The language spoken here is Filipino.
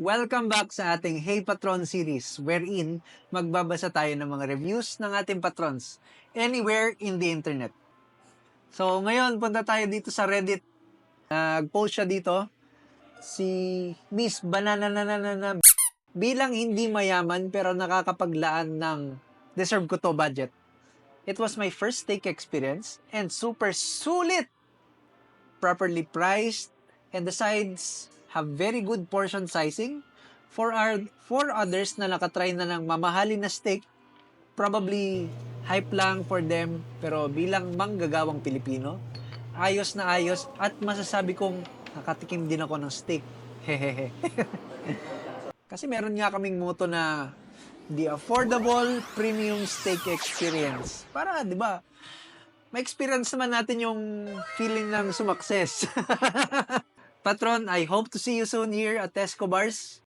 Welcome back sa ating Hey Patron series wherein magbabasa tayo ng mga reviews ng ating patrons anywhere in the internet. So ngayon punta tayo dito sa Reddit. Nag-post siya dito si Miss Banana bilang hindi mayaman pero nakakapaglaan ng deserve ko to budget. It was my first steak experience and super sulit! Properly priced and the sides have very good portion sizing. For others na nakatry na ng mamahalin na steak, probably hype lang for them, pero bilang manggagawang Pilipino, ayos na ayos at masasabi kong nakatikim din ako ng steak. Hehehe. Kasi meron nga kaming motto na the affordable premium steak experience. Para, di ba, ma-experience naman natin yung feeling ng sumakses. Patron, I hope to see you soon here at Escobar's.